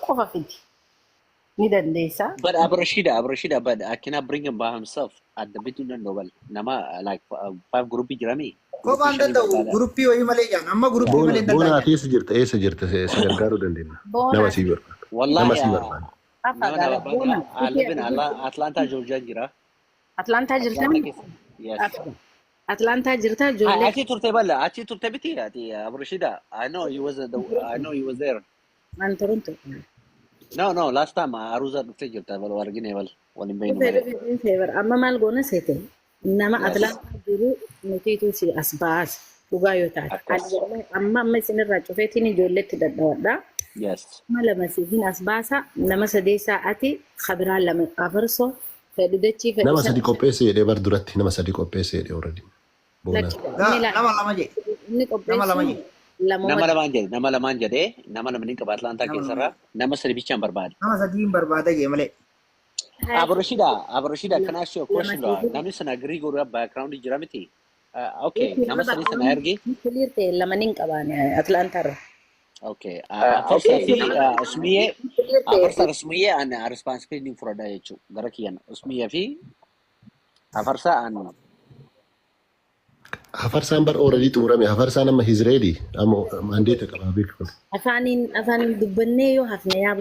qofa fiti ni dandeessa. But Abu Rashida, but I cannot bring him by himself at the beginning novel. Nama like 5 group jirami. Kophaan danda'u guruppii wayii malee jaan amma guruppii malee hin Bona danda'an. eessa jirta si gargaaruu dandeenya. Bona Nama sii barbaada. Nama Wallahi, sii barbaada. afagala bona I live in Atlanta, Georgia jira. Atlanta jirta Yes. Atlanta jirta ijoollee Achi turte biti ati Abu Rashida. I know he was there. an Toronto. No, last time Aruza turte jirta bal wargine bal walin baynu male. Favor amma maal goona seete nama Yes. Atlanta jiru nuti si asbaas dhugaa yoo taate Akkas. amma isinirraa cufeetiin ijoolleetti dadhawadha. Yes. Lama siifin asbaasa nama sadeessaa ati khabiraan lama afarso fedhu dachii fedhu Nama sadi qopheessee jedhee bar duratti nama sadi qopheessee jedhee already. Bona. Nama lama je. inni Nama lama qopheessu je. Nama lamaan jedhee nama lamni qaba Atlanta keessarraa nama sadi bichaan barbaade. Nama sadiin barbaada je malee. Abu Rashida, can I ask you a question? Namni sana agree go background jira miti. Okay, nama sadi sana ergi. clear ta'e lamanin qabaan Atlanta irra. Okay. Afarsa Usmiye and responsibility for ada jechuudha. Gara kiyyan Usmiye fi Afarsa and Hafarsaan bar already xumurame. Hafarsaan amma he's ready. Amma mandate qaba beekfatu. Afaanin dubbannee yoo hafne yaa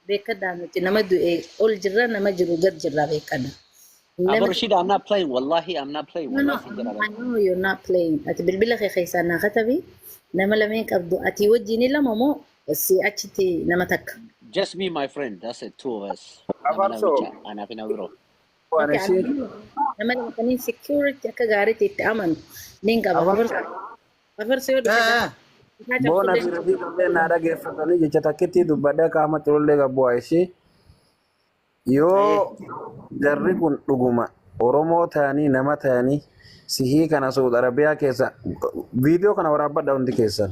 beekadhaa nuti nama du'e ol jirra nama jiru gad jirra beekadha. Abu Rashida, I'm not playing. Wallahi, I'm not playing. No, I know you're not playing. Ati bilbila kee keessaa naa katabi nama lameen qabdu ati wajjini lama moo si achitti nama takka. Just me, my friend. That's it, 2 of us. Afarso. Anaaf hin awwiroo. Nama lamatanii security akka gaariitti itti amanu nin qaba. Afarso yoo dhufe Bona birrii kanneen na dhaggeeffatanii jecha takkitti dubbadhaa qaama xulullee qabu ishee yoo jarri kun dhuguma Oromoo ta'anii nama ta'anii sihii kana Saudi Arabiyaa keessa viidiyoo kana waraabadha hundi keessan.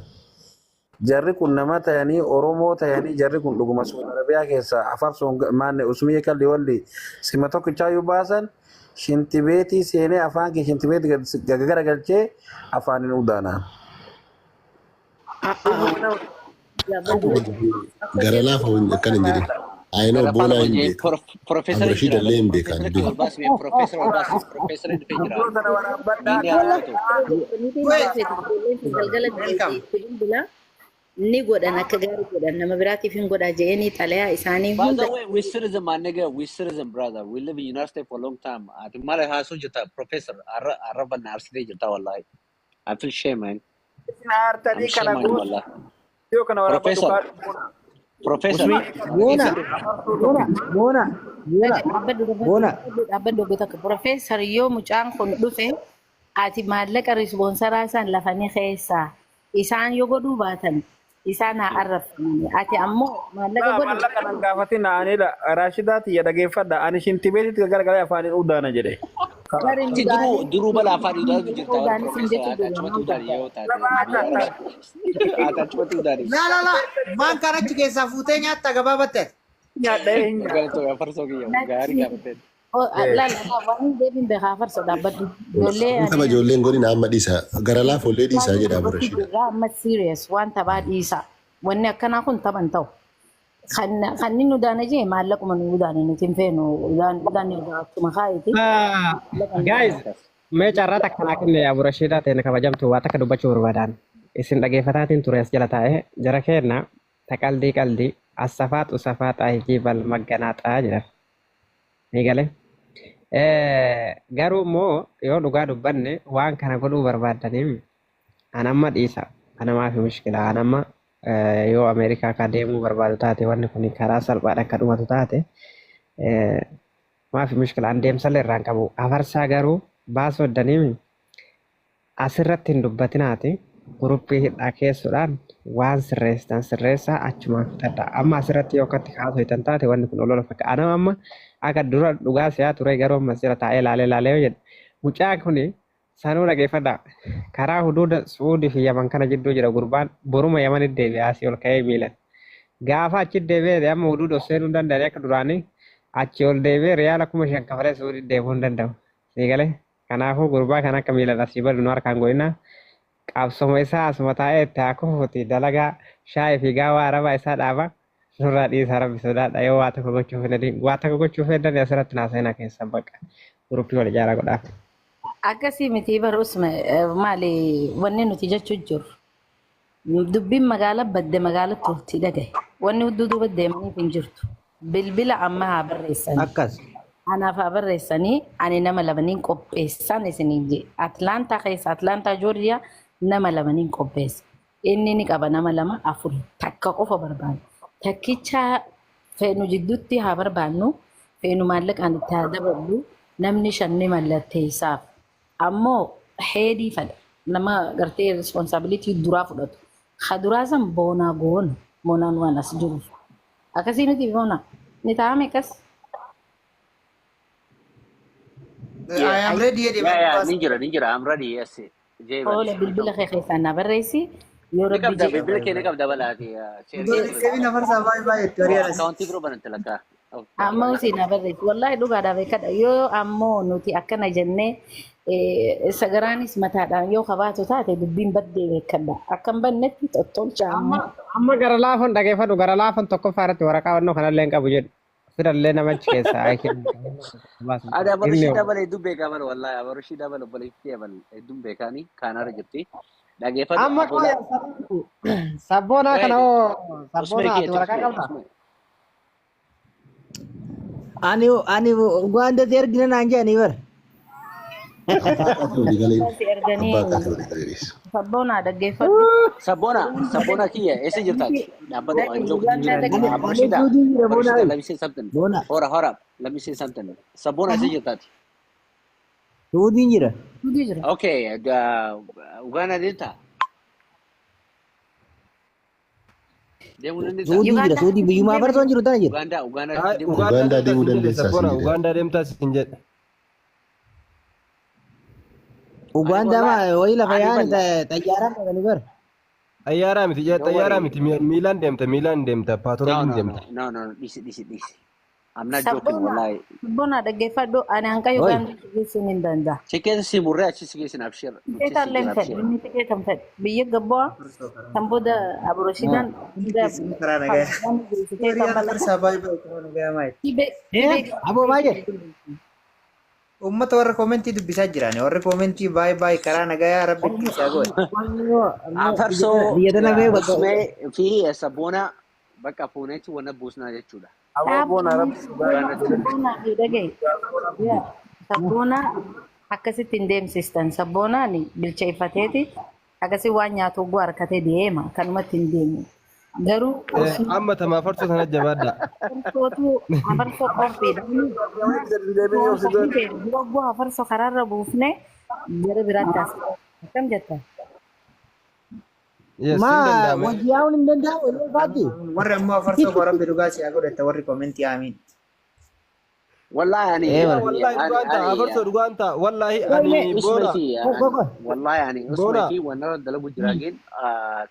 Jarri kun nama ta'anii Oromoo ta'anii jarri kun dhuguma Saudi Arabiyaa keessa Afarsoon maanne Usmiyee kalli walli sima tokkichaa yoo baasan shintibeetii seenee afaan kee shintibeetii gaggara galchee afaaniin udaanaa. Gara laafa kan hin jedhin. I know Bona hin beeka. Professor Abu Rashida illee hin beeka. Professor in the galgala ni godhan akka gaarii godhan nama biraatiif hin godhaa je'anii xalayaa isaanii By hunda the way, we citizen, my nigga. We citizen, brother. We live in United States for a long time. I think my house jita professor. Arab and Arsene jita wallahi. I feel shame, man. I'm shame on you, wallah. Yoo kana waraabadhu Professor. dhaabbadhu takka Profeesar yoo mucaan kun dhufe ati maallaqa rispoonsaraa isaan lafanii keessaa isaan yoo godhuu baatan isaan haa arrabsamani ati ammoo maallaqa godhu maallaqa nan gaafati naanidha Raashidaati ya dhageeffadha ani shintibeetitti garagalee afaaniin udaana jedhe. Duru bala afaan udaatu jirta. Professor achumatti udaani yoo taate. Achumatti udaani. La. Maan kan achi keessaa fuutee nyaatta gabaabatte. Nyaadhee hin Galto afarsoo kiyya gaarii gaafate. waan deebiin beekaa farsa dhaabbadhu Tapha ijoolleen godina amma dhiisa. Gara laafa ollee dhiisaa jedha Abu Rashida. amma serious waan taphaa dhiisa wanni akkanaa kun taphan ta'u kan inni udaana jee maallaquma nu udaane nuti hin feenu udaanni akkuma kaayiti. Guys, mee carraa takkanaa kenne Abu Rashida ta'e kabajamtu waa takka dubbachuu barbaadan. Isin dhaggeeffataatiin ture as jala taa'e jara keenna taqaldii as-safaatu safaaxaa hijibal magganaaxaa jedha. Ni galee. Garuu immoo yoo dhugaa dubbanne waan kana godhuu barbaadaniif anamma dhiisa. Anamaaf mushkila. Anamma yoo Ameerikaa akka deemuu barbaadu taate wanni kun karaa salphaadhaan akka dhumatu taate maaf mushkila an deemsallee irraan qabu. Afarsaa garuu baasoo daniif asirratti hin dubbatinaati. Guruppii hidhaa keessuudhaan waan sirreessaa achumaan fudhadha. Amma asirratti yoo akkatti kaasuu hitan taate wanni kun olola fakka. Anama amma akka dura dhugaa si'aa ture garuu amma sira taa'ee laalee yoo jedhe. Mucaan kun sanuu dhageeffadha. Karaa huduuda Suudii fi Yaman kana jidduu jira gurbaan boruma Yamanitti deebi'ee asii ol ka'ee miilan. Gaafa achi deebi'ee amma huduuda seenuu hin danda'anii akka duraanii achi ol deebi'ee riyaala 5,000 kafalee Suudii deemuu hin danda'u. Siigalee kanaafuu gurbaa kan akka miilan asii badu nu harkaan godhina. qabsoma isaa asuma taa'ee itti haa kufuuti dalagaa shaayii fi gaawaa arabaa isaa dhaaba nurraa dhiisaa rabbi sodaadha yoo waa tokko gochuuf fedhan asirratti naasa'ina keessan bakka guruppii wal ijaaraa godhaaf. Akkasii miti barusme maali wanni nuti jechuu jiru. Dubbiin magaalaa badde magaalaa turtii dhagaye. Wanni hudduu baddeemaniif hin jirtu. Bilbila amma haa barreessanii. Akkas. Anaaf haa barreessanii ani nama lamaniin qopheessan isiniin je. Atlaantaa keessa Atlaantaa Joorjiyaa nama lamaniin qopheessa. Inni ni qaba nama lama afur takka qofa barbaadu. Takkicha feenu jidduutti haa barbaannu feenu maallaqaan itti haa daballu namni shanni mallatteessaaf. Ammoo heedii fadha nama gartee responsibility duraa fudhatu. Haduraa san boonaa goona boonaan waan as jiruuf. Akkasii miti boona ni taa'ame kas. I am ready. Yeah, ninjira. I'm ready. Yes. Oola bilbila kee keessaan na barreessi. Yoo rabbi Nikab jedhe. bilbil kee nikab dabalaati. Sevi nafar sabai bai teoriya. Kaunti biro banante lakka. Amma usii na barreessi. Wallahi dhugaadhaa beekadha. Yoo ammoo nuti akkana jennee sagaraanis mataadhaan yoo qabaatu taate dubbiin baddee beekadha. Akkan bannetti tottolcha ammoo. Amma gara laafoon dhageeffadhu gara laafoon tokkoffaa irratti waraqaa wannoo kanallee hin qabu jedhu. Fidallee namachi keessa aikin. Ada abarushi dabale dubbe kamal wallahi abarushi dabale boleh kiabal dubbe kani kanara jirti. Dhageeffadhu. Amma qoya sabboonaa kana hoo sabboonaa ati waraqaa qabda. Ani ganda ergina nanja ani bar. Si erganii sabboonaa dhaggeeffadhu. Sabona kia ese jirtaati. Dhabbata anjoo abarushida. Let me say something. Hora. Let me say something. Sabona ese jirtaati. Sudi jira. Sudi jira. Okay, Uganda dinta. Sudi jira. Sudi biyuma bar ton jiru tan jira. Uganda deemu dandeessaa siin jedhe. Uganda deemtaa siin jedhe. Uganda ma wai la fayan tayyaran kan bar. Xayyaaraa miti Miilaan deemta paatrooliin deemta. No, this. I'm not joking wallahi. Sabboonaa dhaggeeffadhu ani hanqa Uganda geessuun hin danda'a. Chekeessa si murree achi si geessin abshir. Tikeetaan fedhe inni tikeetan fedhe biyya gabbaa kan booda aburoshiidhaan Abo baay'ee. Ummata warra komentii dubbisaa jiran warra komentii baay'ee karaa nagayaa rabbi isaa godhe. Afarsoo usmee fi sabboona bakka fuuneetti wanna buusnaa jechuudha. Sabboona akkasitti hin deemsistan sabboonaan bilcheeffateeti akkasii waan nyaatu oguu harkatee deema kanumatti hin deemu. Garuu Amma tamaa farsoo sana jabaadha. afarsoo qophiidha. Oguu afarsoo karaarra buufne gara biraatti as akkam jetta. Ma wajiyaan hin danda'u illee baati. Warra ammoo afarsoo qoraan bidugaa siyaa godhata warri komentii aamin. Wallahi Afarsoo dhugaanta wallahi ani boora. Wallahi ani usmati wanna dalagu jiraagin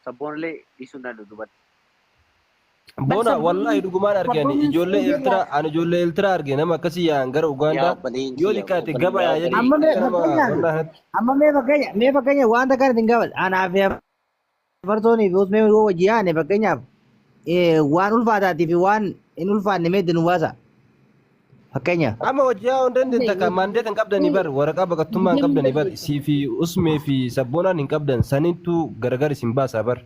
sabboonlee dhiisuun danda'u dubbata. Boona wallahi dhugumaan argani ijoollee Eertiraa arge nama akkasii yaa'an gara Ugaandaa yoo xiqqaate gabayaa jedhee. Amma mee fakkeenya wanta kana hin gabaadha. Anaaf afarsoonii fi usmee yoo wajiyaan fakkeenyaaf waan ulfaataatii fi waan hin ulfaanne meedde nu baasa. Fakkeenyaaf. Amma wajjiyaa hin dandeetta kan maandeet hin qabdanii bar waraqaa baqattummaa hin qabdanii bar sii fi usmee fi sabboonaan hin qabdan sanittu gargar isin baasaa bar.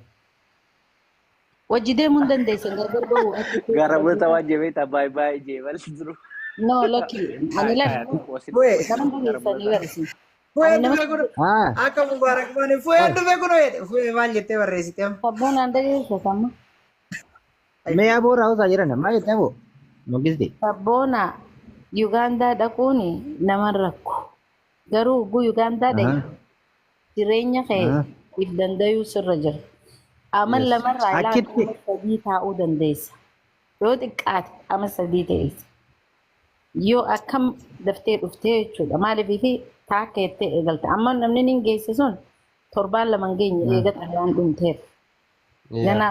Wajji deemuu hin dandeessan gargar bahu. Gara bulta waan jebeeta baay'ee jeebal jiru. No, lucky. Ani lafa. Nama dandeessanii barsiisa. Akka mubaarak baane fuudhee dhufe kunoo jedhe fuudhee maal jettee barreessite amma. Sabboonaan dhageessisa amma. Mee aboo raawwataa jiran maal jettee aboo mukkiste. Sabboona Ugaandaa dhaquun nama rakku. Garuu ugguu Ugaandaa dhaqe jireenya kee if dandayuu sirra jira. Aman lamarraa ilaalu sadii taa'uu dandeessa. Yoo xiqqaate ama sadii ta'eessa. Yoo akkam daftee dhuftee jechuudha. Maaliif taakka jettee eegalte. Amma namni ni geesse sun torbaan lama geenye eegata waan dhumteef. Gana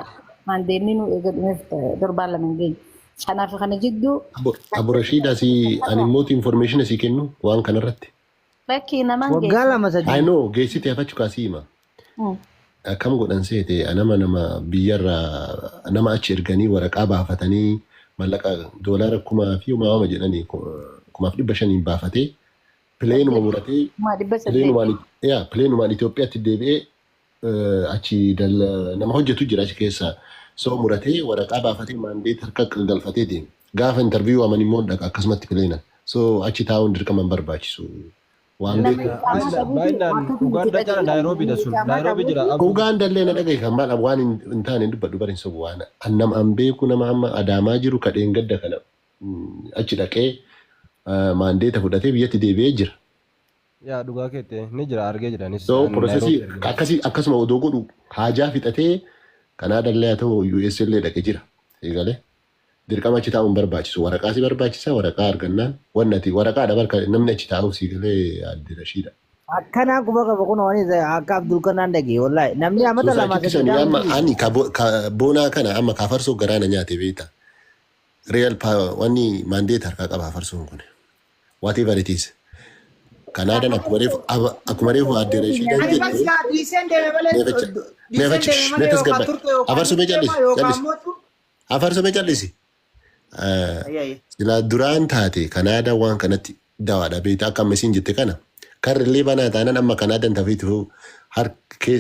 maandeenni nu eega dhumeef torbaan lama geenye. Kanaaf kana jidduu. Abu Rashiid asii ani immoo information asii kennu waan kanarratti. Bakkii namaan geesse. Waggaa lama sadii. I know geessite hafachuu kaasii hima. akkam godhan seete nama biyyarraa nama achi erganii waraqaa baafatanii mallaqa doolaara 1,000 fi uumama jedhanii 1,500 baafatee pileenuma muratee pileenumaan Itoophiyaatti deebi'ee achi nama hojjetu jira achi keessa soo muratee waraqaa baafatee maandeet harka galfatee deeme gaafa intarviiyuu aman immoo dhaqa akkasumatti pileenan soo achi taa'uun dirqama barbaachisu. Uganda jira Nairobi da sun Nairobi jira Uganda illee na dhagaye kan maal waan hin taane dubbadhu barin sobu waan annam an beeku nama amma adaamaa jiru kadheen gadda kana achi dhaqee maandeeta fudhatee biyyatti deebi'ee jira. Yaa dhugaa keetti ni jira argee jiranis. So prosesii akkasuma odoo godhu haajaa fixatee Kanaada illee haa ta'u US illee dhaqee jira. Eegalee dirqama achi taa'uun barbaachisu waraqaa si barbaachisa waraqaa argannaan wannati waraqaa dabarka namni achi taa'u si galee addi rashiidha. Akkanaa quba qaba kun waan akka Abdul Kanaan dhagee wallahi namni amata lama amma ani boonaa kana amma kaafarsoo garaana nyaate beekta. Real wanni mandate harkaa qaba kaafarsoon kun. Whatever it is. Kanaadaan akkuma reefu addi rashiidha jedhe. Afarsoo jalisi. Sila duraan taate Kanaadaan waan kanatti dawaadha beektaa akka ammasiin jette kana karrillee banaa taanaan amma Kanaadaan tafiitu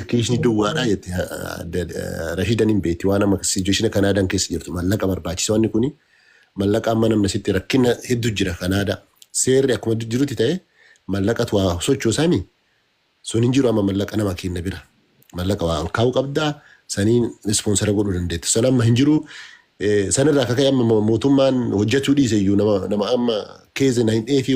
kiisni duwwaadha jette Rashiidaan hin beekti waan amma sijuushina Kanaadaan keessa jirtu mallaqa barbaachisa wanni kuni mallaqa amma namni sitti rakkina hedduu jira Kanaadaa seerri akkuma jirutti ta'e mallaqatu waa sochoosaami sun hin jiru amma mallaqa nama kenna bira mallaqa waa kaa'uu qabdaa saniin ispoonsara godhuu dandeettu san amma hin jiru. Sanarraa akka ka'e amma mootummaan hojjechuu dhiise iyyuu nama amma keessa na hin dheefi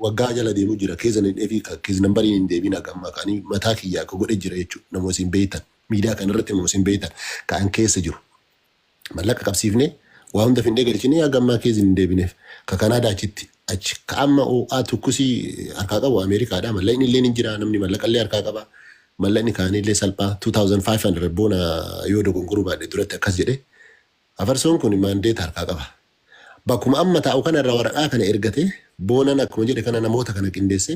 waggaa jala deemuu jira keessa na hin dheefi keessa nambariin hin deebiin amma kaanii mataa kiyyaa akka godhe jira jechuudha namoota hin beektan miidiyaa kanarratti namoota hin beektan kan keessa jiru mallaqa qabsiifnee waa hunda findee galchinee yaa gammaa keessa hin deebineef ka Kanaadaa achitti achi ka amma OA tukkusii harkaa qabu Ameerikaadha mallaqni illee ni jira namni mallaqa illee harkaa qaba mallaqni kaanii illee salphaa 2,500 boona yoo dogongoruu baadhe duratti akkas jedhee. Afarsoon kun maandeeta harkaa qaba. Bakkuma amma taa'u kanarra waraqaa kana ergate boonan akkuma jedhe kana namoota kana qindeesse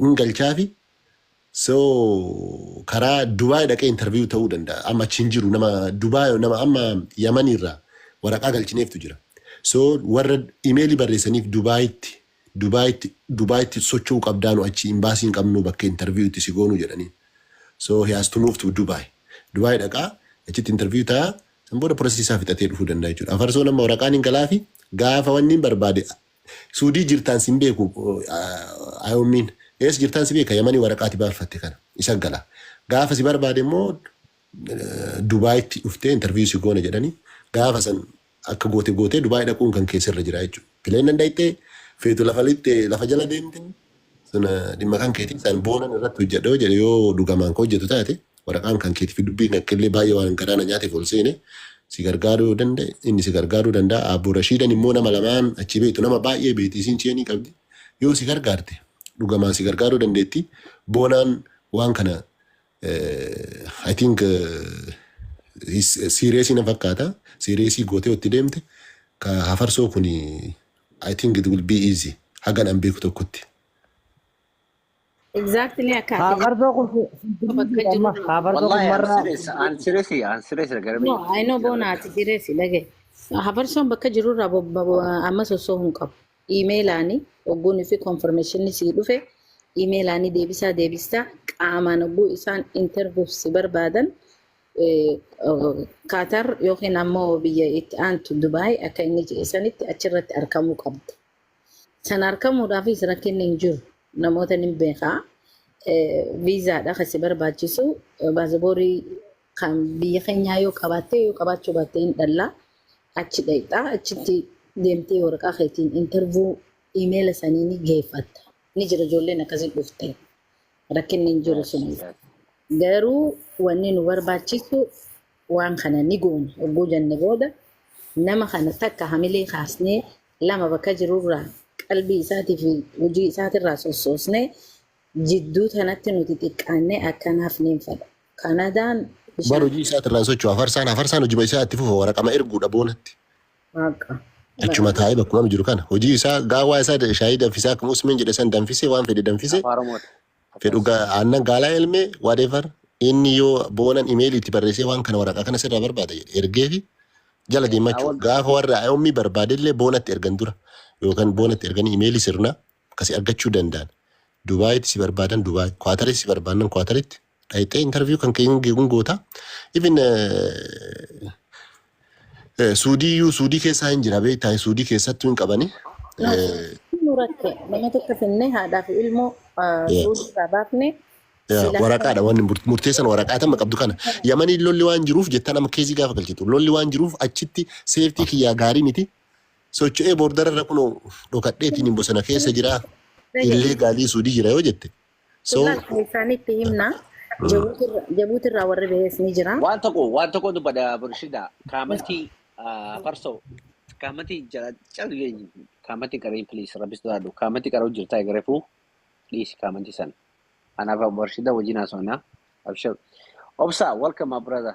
hin galchaafi so karaa Dubaay dhaqee intarviiyuu ta'uu danda'a. Amma achi hin jiru nama Dubaay nama amma Yamaniirraa waraqaa galchineeftu jira. So warra imeelii barreessaniif Dubaayitti socho'uu qabdaanu achi imbaasiin qabnu bakka intarviiyuutti si goonu jedhanii. So he has to move to Dubaay. Dubaay dhaqaa achitti intarviiyuu ta'a. Booda prosesii isaa fixatee dhufuu danda'a jechuudha. Afarsoo nama waraqaan hin galaafi gaafa wanni hin barbaade Suudii jirtaan sin beeku ayoomiin ees jirtaan si beeka Yamanii waraqaati baaffatte kana isa gala. Gaafa si barbaade immoo Dubaayitti dhuftee intarviiyuu si goona jedhanii gaafa san akka gootee Dubaay dhaquun kan keessarra jira jechuudha. Fileen danda'itee feetu lafa jala deemte sun dhimma kan keetii san boonan irratti hojjedhoo jedhe yoo dhugamaan ka hojjetu taate. Waraqaan kan keetiif dubbiin akkillee baay'ee waan garaana nyaateef ol seene si gargaaruu danda'a inni si gargaaruu danda'a Abbo Rashiidaan immoo nama lamaan achi beektu nama baay'ee beekti isiin ceenii qabdi yoo si gargaarte dhugamaan si gargaaruu dandeetti boonaan waan kana I think siireesii na fakkaata siireesii gootee itti deemte ka Afarsoo kun I think it will be easy hagan an beeku tokkotti. Exactly akka Afarsoo kun I'm serious no I know bonaati serious lage Afarsoon bakka jirurraa amma sosoo hin qabu emailani ogguun fi confirmation si dhufe emailani deebistaa qaamaan ogguu isaan interview si barbaadan Qatar yookiin ammoo biyya itti aantu Dubaay akka inni jedhanitti achirratti argamuu qabda. San argamuudhaafis rakkinni hin jiru. Namoota ni beekaa viizaadha kasi barbaachisu baasaboorrii kan biyya keenyaa yoo qabaachuu baatte hin dhallaa achi dhayxaa achitti deemtee waraqaa keetiin interview email sanii ni geeffatta ni jira ijoolleen akkasii dhufte rakkinni hin jiru sun garuu wanni nu barbaachisu waan kana ni goona ogguu jenne booda nama kana takka hamilee kaasnee lama bakka jirurraa qalbii isaatii fi hojii isaatirraa sossoosnee jidduu kanatti nuti xiqqaannee akkanaaf ni fedha. Kanaadaan bara hojii isaatirraa socho'u afarsaan hojii isaa itti fufa waraqama erguudha boonatti. Achuma taa'ee bakkuma jiru kana hojii isaa gaawaa isaa shaayii danfisaa akkuma Usmeen jedhe san danfisee waan fedhe danfisee fedhu aannan gaalaa elmee whatever inni yoo boonan emailii itti barreessee waan kana waraqaa kana sirraa barbaada jedhe ergee fi jala deemachuu gaafa warra yommii barbaadellee boonatti ergan dura yookaan boonatti erganii emailii sirnaa akkasii argachuu danda'an. Dubaayitti si barbaadan Dubaay, Kwaataritti si barbaadan Kwaataritti dhayitee interview kan keenya goota. Even Suudii keessaa hin jira beektaa Suudii keessattuu hin qabani. Muratte nama tokko finnee haadhaa fi ilmoo Suudii irraa baafne. Waraqaadha waan murteessan waraqaa tamma qabdu kana. Yamanii lolli waan jiruuf jettaan amma keezii gaafa galchitu. Lolli waan jiruuf achitti seeftii kiyyaa gaarii miti. Socho'ee boordarra kunoo dhokadheetiin bosona keessa jira. Illee gaalii Suudii jira yoo jette. Isaanitti himna. Jabuutirraa warri bees ni jira. Waan tokko dubbada Burshida. Kaamatii farsoo. Kaamatii jala calgeenyi. Kaamatii qareen please rabbis do'aadhu. Kaamatii qaroo jirtaa egareefuu dhiisi kaamatii sana. Anaaf Burshida wajjin haasofna. Abshir. Obsa, welcome my brother.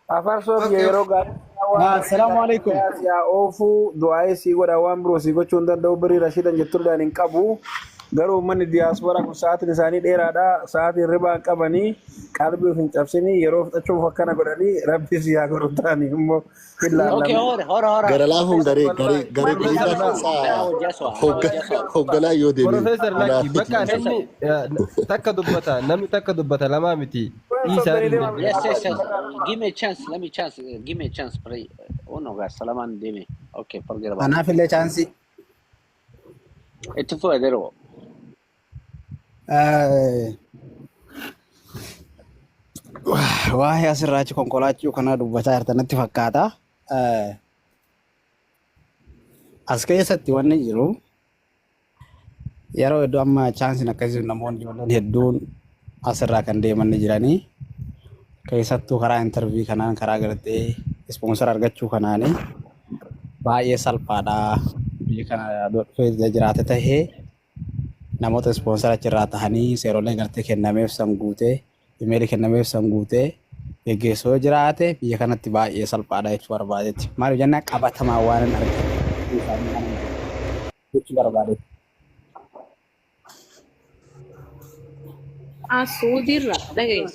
Afarso yeroo gaarii. Assalamu alaikum. Ya ofu du'aa si godha waan biroo si gochuun danda'u birii Rashidan jettuudhaan hin qabu. Garuu manni diyaaspoora kun sa'aatiin isaanii dheeraadha. Sa'aatiin ribaa qabanii qalbii hin cabsanii yeroo fudhachuuf akkana godhanii rabbi si haa godhu ta'anii immoo Okay, hora. Gara laafuun garee hoogganaa yoo deemu. Professor Lucky bakka namni takka dubbata lamaa miti. Yes. Give me a chance. Let me give me a chance, pray. Oh no, guys, Salaman Deme. Okay, forget about it. Anaaf illee chaansii. It's for there. Waa'ee asirraachi konkolaachuu kana dubbataa jirtanitti fakkaata. As keessatti wanni jiru yeroo hedduu amma chaansiin akkasii namoonni ijoolleen hedduun asirraa kan deeman jiranii keessattuu karaa interview kanaan karaa gartee sponsor argachuu kanaanii baay'ee salphaadha. Biyya kana dhufee jiraate tahee namoota sponsor achirraa tahanii seeroolee gartee kennameef san guutee imeelii kennameef san guutee geggeessoo jiraate biyya kanatti baay'ee salphaadha jechuu barbaadetti. Maaliif jennaan qabatamaa waan hin argatu jechuu barbaadetti.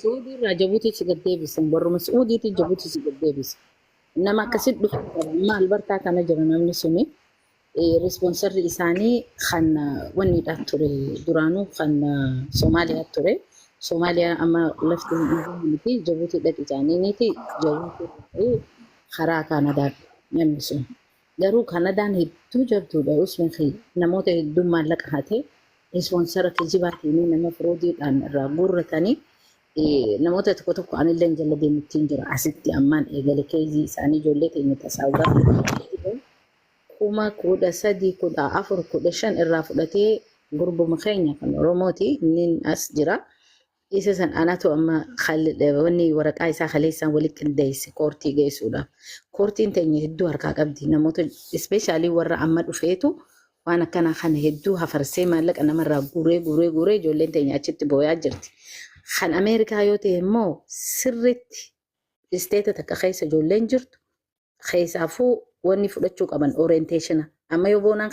Suudiirraa Jabuutiitti gad deebisan barruma Suudiitti Jabuutiitti gad deebisan. Nama akkasitti dhufu maal bartaa kana jira namni suni responsorri isaanii kan wannidha ture duraanuu kan Soomaaliyaa ture. Soomaaliyaa amma lafti miti Jabuutii dhaqi jaaniiniti Jabuutii karaa Kanadaa namni sun. Garuu Kanadaan hedduu jabduudha usman namoota hedduu maallaqa hatee sponsora kijibaatiin nama firoodiidhaan irraa guurratanii namoota tokko anillee jala deemittiin jira asitti ammaan eegale keezii isaanii ijoollee keenya tasaawuraa 13,14,15 irraa fudhatee gurbuma keenya kan Oromooti inni as jira. Isa san anatu amma wanni waraqaa isaa kaleessaan walitti qindeesse koortii geessuudhaaf. Koortiin teenya hedduu harkaa qabdi namoota ispeeshaalii warra amma dhufeetu waan akkana kana hedduu hafarsee maallaqa namarraa guuree ijoolleen teenya achitti booyaa jirti. Kan Ameerikaa yoo ta'e immoo sirriitti isteeta takka keessa ijoolleen jirtu keessaafuu wanni fudhachuu qaban orienteeshina amma yoo boonaan